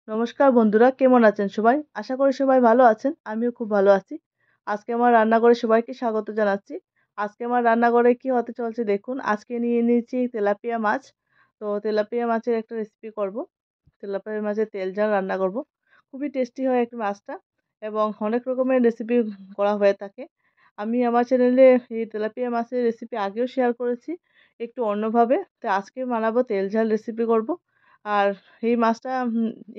নমস্কার বন্ধুরা, কেমন আছেন সবাই? আশা করি সবাই ভালো আছেন। আমিও খুব ভালো আছি। আজকে আমার রান্নাঘরে সবাইকে স্বাগত জানাচ্ছি। আজকে আমার রান্নাঘরে কি হতে চলছে দেখুন। আজকে নিয়ে নিয়েছি তেলাপিয়া মাছ। তো তেলাপিয়া মাছের একটা রেসিপি করব। তেলাপিয়া মাছের তেল ঝাল রান্না করব। খুবই টেস্টি হয় একটু মাছটা এবং অনেক রকমের রেসিপি করা হয়ে থাকে। আমি আমার চ্যানেলে এই তেলাপিয়া মাছের রেসিপি আগেও শেয়ার করেছি একটু অন্যভাবে। তো আজকে বানাবো তেল ঝাল রেসিপি করব। আর এই মাছটা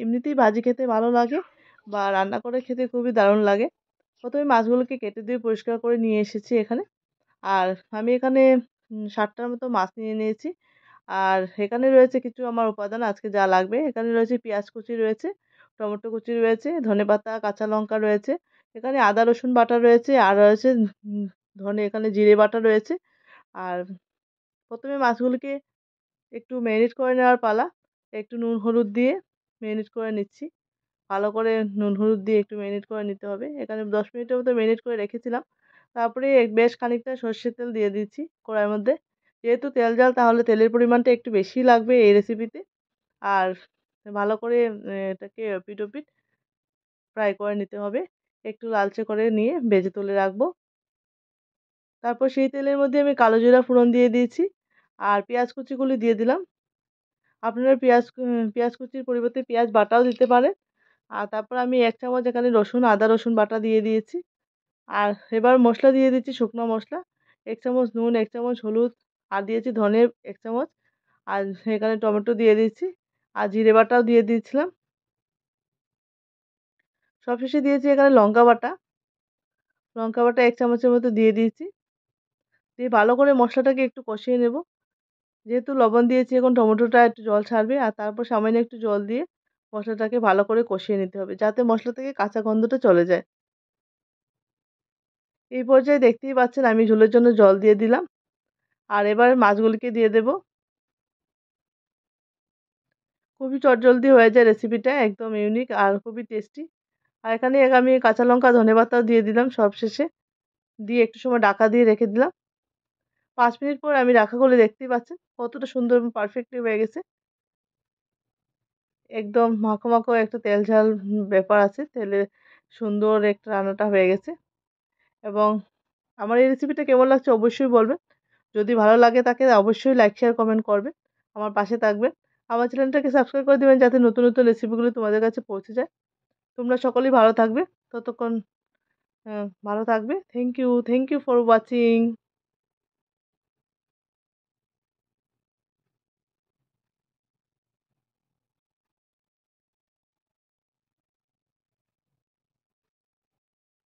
এমনিতেই ভাজি খেতে ভালো লাগে বা রান্না করে খেতে খুবই দারুণ লাগে। প্রথমে মাছগুলোকে কেটে দিয়ে পরিষ্কার করে নিয়ে এসেছি এখানে। আর আমি এখানে 60টার মতো মাছ নিয়ে নিয়েছি। আর এখানে রয়েছে কিছু আমার উপাদান আজকে যা লাগবে। এখানে রয়েছে পেঁয়াজ কুচি রয়েছে, টমেটো কুচি রয়েছে, ধনেপাতা, কাঁচা লঙ্কা রয়েছে। এখানে আদা রসুন বাটা রয়েছে আর রয়েছে এখানে জিরে বাটা রয়েছে। আর প্রথমে মাছগুলোকে একটু ম্যারিনেট করে নেওয়ার পালা। একটু নুন হলুদ দিয়ে ম্যারিনেট করে নিচ্ছি। ভালো করে নুন হলুদ দিয়ে একটু ম্যারিনেট করে নিতে হবে। এখানে 10 মিনিটের মতো ম্যারিনেট করে রেখেছিলাম। তারপরে বেশ খানিকটা সর্ষের তেল দিয়ে দিচ্ছি কড়াইয়ের মধ্যে। যেহেতু তেল ঝাল তাহলে তেলের পরিমাণটা একটু বেশিই লাগবে এই রেসিপিতে। আর ভালো করে এটাকে এপিঠ ওপিঠ ফ্রাই করে নিতে হবে। একটু লালচে করে নিয়ে ভেজে তুলে রাখবো। তারপর সেই তেলের মধ্যে আমি কালো জিরা ফোড়ন দিয়ে দিয়েছি। আর পেঁয়াজ কুচিগুলি দিয়ে দিলাম। আপনারা পেঁয়াজ কুচির পরিবর্তে পেঁয়াজ বাটাও দিতে পারেন। আর তারপর আমি 1 চামচ এখানে আদা রসুন বাটা দিয়ে দিয়েছি। আর এবার মশলা দিয়ে দিচ্ছি শুকনো মশলা। 1 চামচ নুন, 1 চামচ হলুদ, আর দিয়েছি ধনে 1 চামচ। আর এখানে টমেটো দিয়ে দিচ্ছি। আর জিরে বাটাও দিয়ে দিয়েছিলাম। সবশেষে দিয়েছি এখানে লঙ্কা বাটা। লঙ্কা বাটা 1 চামচের মতো দিয়ে দিয়েছি। দিয়ে ভালো করে মশলাটাকে একটু কষিয়ে নেব। যেহেতু লবণ দিয়েছি এখন টমেটোটা একটু জল ছাড়বে আর তারপর সামান্য একটু জল দিয়ে মশলাটাকে ভালো করে কষিয়ে নিতে হবে যাতে মশলা থেকে কাঁচা গন্ধটা চলে যায়। এই পর্যায়ে দেখতেই পাচ্ছেন আমি ঝোলের জন্য জল দিয়ে দিলাম। আর এবার মাছগুলিকে দিয়ে দেব। খুবই চটজলদি হয়ে যায় রেসিপিটা, একদম ইউনিক আর খুবই টেস্টি। আর এখানে আমি কাঁচা লঙ্কা ধনেপাতাও দিয়ে দিলাম সবশেষে। দিয়ে একটু সময় ঢাকা দিয়ে রেখে দিলাম। 5 মিনিট পর আমি রাখা খুলে দেখতেই পাচ্ছেন কতটা সুন্দর এবং পারফেক্টলি হয়ে গেছে। একদম মাখো মাখো একটা তেল ঝাল ব্যাপার আছে। তেলে সুন্দর একটা রান্নাটা হয়ে গেছে। এবং আমার এই রেসিপিটা কেমন লাগছে অবশ্যই বলবেন। যদি ভালো লাগে তাকে অবশ্যই লাইক, শেয়ার, কমেন্ট করবেন। আমার পাশে থাকবেন। আমার চ্যানেলটাকে সাবস্ক্রাইব করে দিবেন যাতে নতুন নতুন রেসিপিগুলো তোমাদের কাছে পৌঁছে যায়। তোমরা সকলেই ভালো থাকবে। ততক্ষণ ভালো থাকবে। Thank you. Thank you for watching.